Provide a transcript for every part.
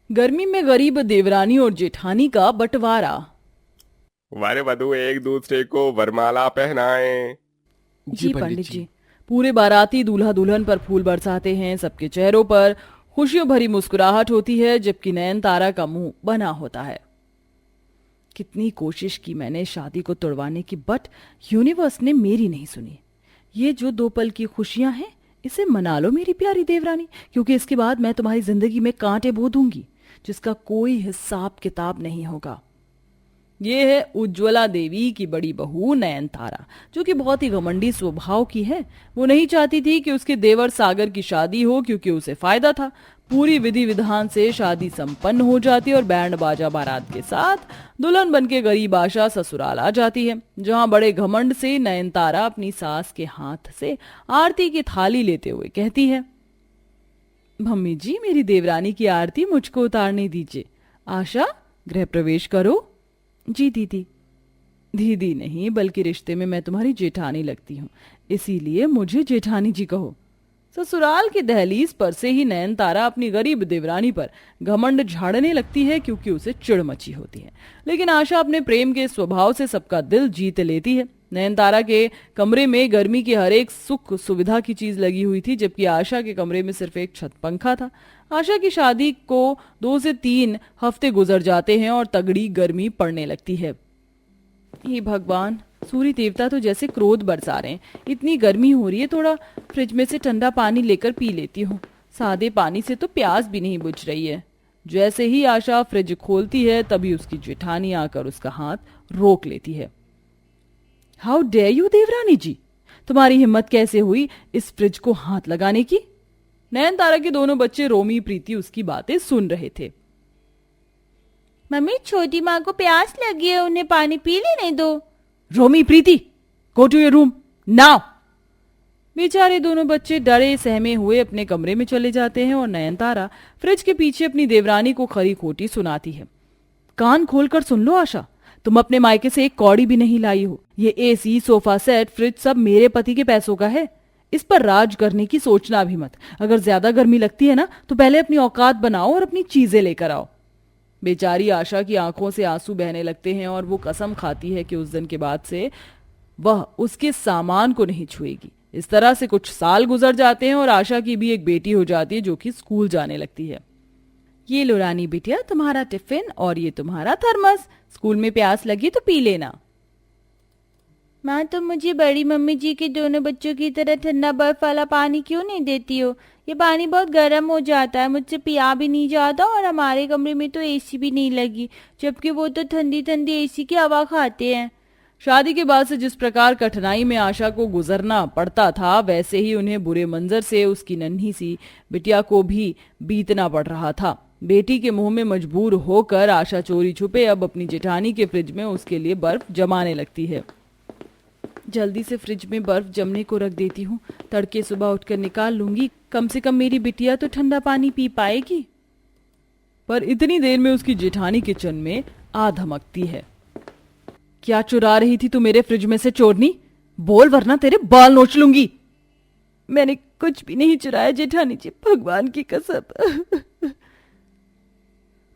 गर्मी में गरीब देवरानी और जेठानी का बंटवारा। वर वधु एक दूसरे को वरमाला पहनाए। जी जी पंडित पंडित जी। जी। पूरे बाराती दूल्हा दुल्हन पर फूल बरसाते हैं। सबके चेहरों पर खुशियों भरी मुस्कुराहट होती है, जबकि नयन तारा का मुंह बना होता है। कितनी कोशिश की मैंने शादी को तोड़वाने की, बट यूनिवर्स ने मेरी नहीं सुनी। ये जो 2 पल की खुशियां हैं, इसे मना लो मेरी प्यारी देवरानी, क्योंकि इसके बाद मैं तुम्हारी जिंदगी में कांटे बो दूंगी, जिसका कोई हिसाब किताब नहीं होगा। ये है उज्ज्वला देवी की बड़ी बहू नयनतारा, जो कि बहुत ही घमंडी स्वभाव की है। वो नहीं चाहती थी कि उसके देवर सागर की शादी हो, क्योंकि उसे फायदा था। पूरी विधि विधान से शादी संपन्न हो जाती और बैंड बाजा बारात के साथ दुल्हन बनके गरीब आशा ससुराल आ जाती है, जहां बड़े घमंड से नयनतारा अपनी सास के हाथ से आरती की थाली लेते हुए कहती है, मम्मी जी, मेरी देवरानी की आरती मुझको उतारने दीजिए। आशा, गृह प्रवेश करो। जी दीदी। दीदी नहीं, बल्कि रिश्ते में मैं तुम्हारी जेठानी लगती हूँ, इसीलिए मुझे जेठानी जी कहो। ससुराल की दहलीज पर से ही नयनतारा अपनी गरीब देवरानी पर घमंड झाड़ने लगती है, क्योंकि उसे चिढ़ मची होती है। लेकिन आशा अपने प्रेम के स्वभाव से सबका दिल जीत लेती है। नयनतारा के कमरे में गर्मी की हर एक सुख सुविधा की चीज लगी हुई थी, जबकि आशा के कमरे में सिर्फ एक छत पंखा था। आशा की शादी को 2 से 3 हफ्ते गुजर जाते हैं और तगड़ी गर्मी पड़ने लगती है। हे भगवान, सूर्य देवता तो जैसे क्रोध बरसा रहे हैं। इतनी गर्मी हो रही है, थोड़ा फ्रिज में से ठंडा पानी लेकर पी लेती हूँ। सादे पानी से तो प्यास भी नहीं बुझ रही है। जैसे ही आशा फ्रिज खोलती है, तभी उसकी जेठानी आकर उसका हाथ रोक लेती है। हाउ डेयर यू देवरानी जी, तुम्हारी हिम्मत कैसे हुई इस फ्रिज को हाथ लगाने की? नयनतारा के दोनों बच्चे रोमी प्रीति उसकी बातें सुन रहे थे। मम्मी, छोटी माँ को प्यास लगी है, उन्हें पानी पी लेने दो। Romi Preeti, go to your room now. बेचारे दोनों बच्चे डरे सहमे हुए अपने कमरे में चले जाते हैं और नयनतारा फ्रिज के पीछे अपनी देवरानी को खरी खोटी सुनाती है। कान खोलकर सुन लो आशा, तुम अपने मायके से एक कौड़ी भी नहीं लाई हो। ये एसी, सोफा सेट, फ्रिज सब मेरे पति के पैसों का है। इस पर राज करने की सोचना भी मत। अगर ज्यादा गर्मी लगती है ना, तो पहले अपनी औकात बनाओ और अपनी चीजें लेकर आओ। बेचारी आशा की आंखों से आंसू बहने लगते हैं और वो कसम खाती है कि उस दिन के बाद से वह उसके सामान को नहीं छुएगी। इस तरह से कुछ साल गुजर जाते हैं और आशा की भी एक बेटी हो जाती है, जो कि स्कूल जाने लगती है। ये लो रानी बिटिया, तुम्हारा टिफिन और ये तुम्हारा थर्मस। स्कूल में प्यास लगी तो पी लेना। माँ, तुम मुझे बड़ी मम्मी जी के दोनों बच्चों की तरह ठंडा बर्फ वाला पानी क्यों नहीं देती हो? ये पानी बहुत गर्म हो जाता है, मुझसे पिया भी नहीं जाता, और हमारे कमरे में तो एसी भी नहीं लगी, जबकि वो तो ठंडी ठंडी एसी की हवा खाते हैं। शादी के बाद से जिस प्रकार कठिनाई में आशा को गुजरना पड़ता था, वैसे ही उन्हें बुरे मंजर से उसकी नन्ही सी बिटिया को भी बीतना पड़ रहा था। बेटी के मुंह में मजबूर होकर आशा चोरी छुपे अब अपनी जेठानी के फ्रिज में उसके लिए बर्फ जमाने लगती है। जल्दी से फ्रिज में बर्फ जमने को रख देती हूँ, तड़के सुबह उठकर निकाल लूंगी। कम से कम मेरी बिटिया तो ठंडा पानी पी पाएगी। पर इतनी देर में उसकी जेठानी किचन में आ धमकती है। क्या चुरा रही थी तू मेरे फ्रिज में से चोरनी? बोल, वरना तेरे बाल नोच लूंगी। मैंने कुछ भी नहीं चुराया जेठानी जी, भगवान की कसम।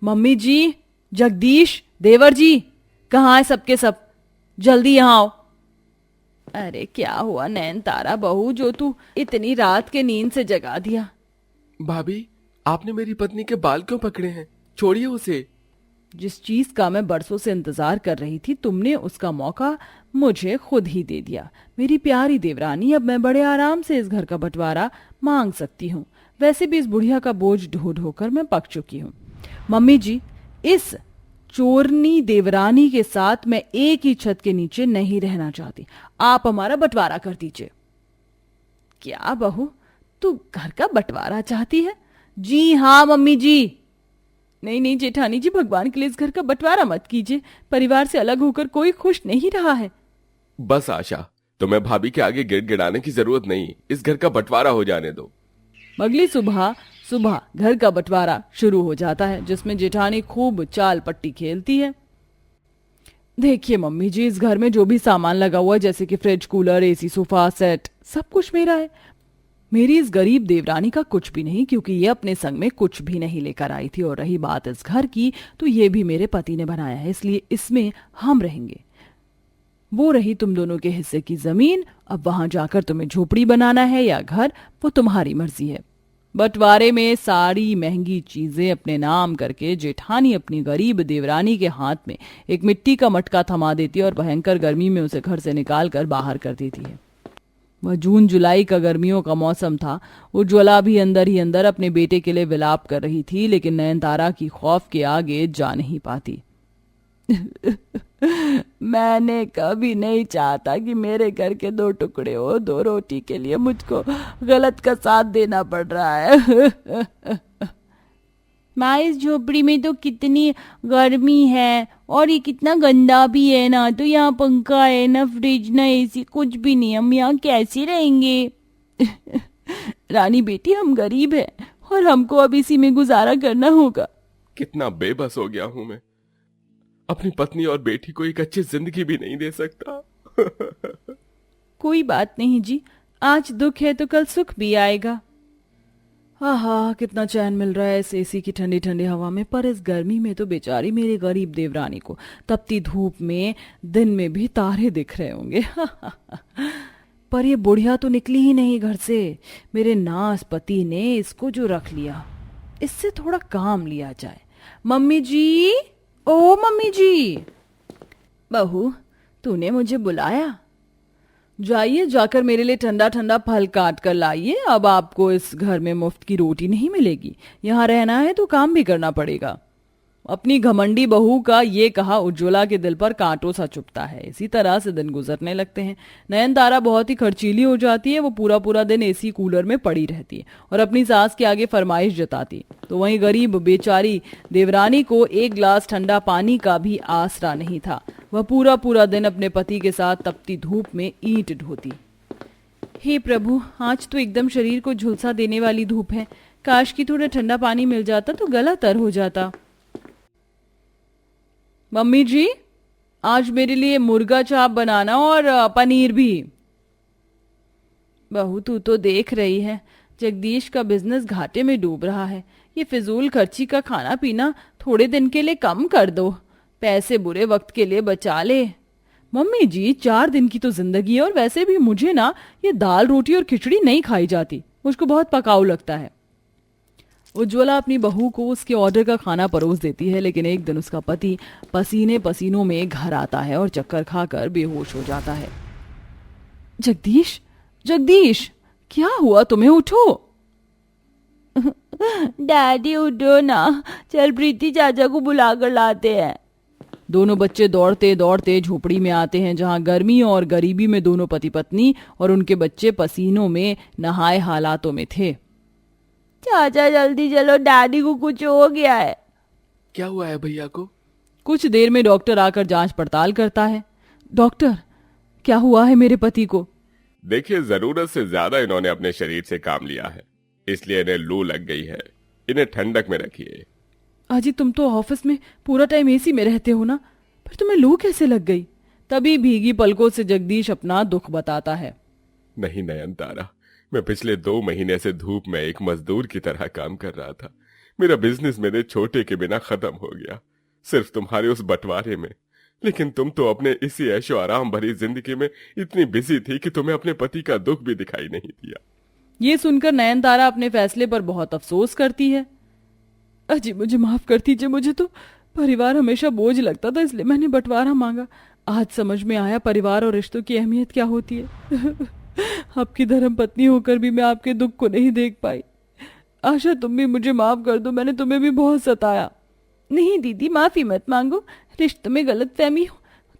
मम्मी जी, जगदीश, देवर जी, कहाँ है सबके सब? जल्दी यहाँ आओ। अरे क्या हुआ नयनतारा बहू, जो तू इतनी रात के नींद से जगा दिया? भाभी, आपने मेरी पत्नी के बाल क्यों पकड़े हैं? छोड़िए उसे। जिस चीज का मैं बरसों से इंतजार कर रही थी, तुमने उसका मौका मुझे खुद ही दे दिया। मेरी प्यारी देवरानी, अब मैं बड़े आराम से इस घर का बंटवारा मांग सकती हूँ। वैसे भी इस बुढ़िया का बोझ ढो ढो कर मैं पक चुकी हूँ। मम्मी जी, इस चोरनी देवरानी के साथ मैं एक ही छत के नीचे नहीं रहना चाहती। आप हमारा बंटवारा कर दीजिए। क्या बहू, तू घर का बंटवारा चाहती है? जी हाँ मम्मी जी। नहीं नहीं जेठानी जी, भगवान के लिए इस घर का बंटवारा मत कीजिए। परिवार से अलग होकर कोई खुश नहीं रहा है। बस आशा, तुम्हें भाभी के आगे गिड़गिड़ाने की जरूरत नहीं। इस घर का बंटवारा हो जाने दो। अगली सुबह सुबह घर का बंटवारा शुरू हो जाता है, जिसमें जेठानी खूब चाल पट्टी खेलती है। देखिए मम्मी जी, इस घर में जो भी सामान लगा हुआ है, जैसे कि fridge, cooler, AC, sofa set, सब कुछ मेरा है। मेरी इस गरीब देवरानी का कुछ भी नहीं, क्योंकि ये अपने संग में कुछ भी नहीं लेकर आई थी। और रही बात इस घर की, तो ये भी मेरे पति ने बनाया है, इसलिए इसमें हम रहेंगे। वो रही तुम दोनों के हिस्से की जमीन, अब वहां जाकर तुम्हें झोपड़ी बनाना है या घर, वो तुम्हारी मर्जी है। बंटवारे में सारी महंगी चीजें अपने नाम करके जेठानी अपनी गरीब देवरानी के हाथ में एक मिट्टी का मटका थमा देती है और भयंकर गर्मी में उसे घर से निकाल कर बाहर कर देती है। वह जून जुलाई का गर्मियों का मौसम था। उज्ज्वला भी अंदर ही अंदर अपने बेटे के लिए विलाप कर रही थी, लेकिन नयनतारा की खौफ के आगे जा नहीं पाती। मैंने कभी नहीं चाहता कि मेरे घर के 2 टुकड़े हो, 2 रोटी के लिए मुझको गलत का साथ देना पड़ रहा है। माँ, इस झोपड़ी में तो कितनी गर्मी है और ये कितना गंदा भी है ना। तो यहाँ पंखा है, ना फ्रिज, ना एसी, कुछ भी नहीं। हम यहाँ कैसे रहेंगे? रानी बेटी, हम गरीब हैं और हमको अब इसी में गुजारा करना होगा। कितना बेबस हो गया हूं मैं, अपनी पत्नी और बेटी को एक अच्छी जिंदगी भी नहीं दे सकता। कोई बात नहीं जी, आज दुख है तो कल सुख भी आएगा। आहा, कितना चैन मिल रहा है इस एसी की ठंडी ठंडी हवा में। पर इस गर्मी में तो बेचारी मेरी गरीब देवरानी को तपती धूप में दिन में भी तारे दिख रहे होंगे। पर ये बुढ़िया तो निकली ही नहीं घर से। मेरे नास पति ने इसको जो रख लिया, इससे थोड़ा काम लिया जाए। मम्मी जी, ओ मम्मी जी। बहू, तूने मुझे बुलाया? जाइए, जाकर मेरे लिए ठंडा ठंडा फल काट कर लाइए। अब आपको इस घर में मुफ्त की रोटी नहीं मिलेगी। यहाँ रहना है तो काम भी करना पड़ेगा। अपनी घमंडी बहू का ये कहा उज्ज्वला के दिल पर कांटों सा चुभता है। इसी तरह से दिन गुजरने लगते हैं। नयनतारा बहुत ही खर्चीली हो जाती है। वो पूरा पूरा दिन एसी कूलर में पड़ी रहती है और अपनी सास के आगे फरमाइश जताती। तो वहीं गरीब बेचारी देवरानी को एक गिलास ठंडा पानी का भी आसरा नहीं था। वह पूरा पूरा दिन अपने पति के साथ तपती धूप में ईंट ढोती। हे प्रभु, आज तो एकदम शरीर को झुलसा देने वाली धूप है। काश की थोड़ा ठंडा पानी मिल जाता तो गला तर हो जाता। मम्मी जी, आज मेरे लिए मुर्गा चाप बनाना और पनीर भी। बहू, तू तो देख रही है जगदीश का बिजनेस घाटे में डूब रहा है। ये फिजूल खर्ची का खाना पीना थोड़े दिन के लिए कम कर दो, पैसे बुरे वक्त के लिए बचा ले। मम्मी जी, 4 दिन की तो जिंदगी है और वैसे भी मुझे ना ये दाल रोटी और खिचड़ी नहीं खाई जाती, मुझको बहुत पकाऊ लगता है। उज्ज्वला अपनी बहू को उसके ऑर्डर का खाना परोस देती है, लेकिन एक दिन उसका पति पसीने पसीनों में घर आता है और चक्कर खाकर बेहोश हो जाता है। जगदीश, जगदीश, क्या हुआ तुम्हें? उठो। डैडी उठो ना, चल प्रीति चाचा को बुला कर लाते हैं। दोनों बच्चे दौड़ते दौड़ते झोपड़ी में आते हैं, जहां गर्मी और गरीबी में दोनों पति पत्नी और उनके बच्चे पसीनों में नहाए हालातों में थे। चाचा जल्दी चलो, डैडी को कुछ हो गया है। क्या हुआ है भैया को? कुछ देर में डॉक्टर आकर जांच पड़ताल करता है। डॉक्टर, क्या हुआ है मेरे पति को? देखिए, जरूरत से ज्यादा इन्होंने अपने शरीर से काम लिया है, इसलिए इन्हें लू लग गई है। इन्हें ठंडक में रखिए। अजी, तुम तो ऑफिस में पूरा टाइम एसी में रहते हो ना, फिर तुम्हें लू कैसे लग गई? तभी भीगी पलकों से जगदीश अपना दुख बताता है। नहीं नयनतारा, मैं पिछले 2 महीने से धूप में एक मजदूर की तरह काम कर रहा था। मेरा बिजनेस मेरे छोटे के बिना खत्म हो गया, सिर्फ तुम्हारे उस बंटवारे में। लेकिन तुम तो अपने इसी ऐशो आराम भरी जिंदगी में इतनी बिजी थी कि तुम्हें अपने पति का दुख भी दिखाई नहीं दिया। ये सुनकर नयनतारा अपने फैसले पर बहुत अफसोस करती है। अजी, मुझे माफ कर दीजिए, मुझे तो परिवार हमेशा बोझ लगता था, इसलिए मैंने बंटवारा मांगा। आज समझ में आया परिवार और रिश्तों की अहमियत क्या होती है। आपकी धर्म पत्नी होकर भी मैं आपके दुख को नहीं देख पाई। आशा, तुम भी मुझे माफ कर दो, मैंने तुम्हें भी बहुत सताया। नहीं दीदी, माफी मत मांगो। रिश्ते में गलतफहमी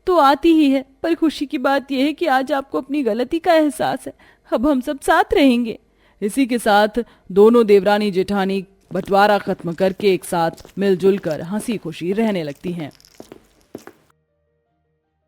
तो आती ही है, पर खुशी की बात यह है कि आज आपको अपनी गलती का एहसास है। अब हम सब साथ रहेंगे। इसी के साथ दोनों देवरानी जेठानी बंटवारा खत्म करके एक साथ मिलजुल कर हंसी खुशी रहने लगती हैं।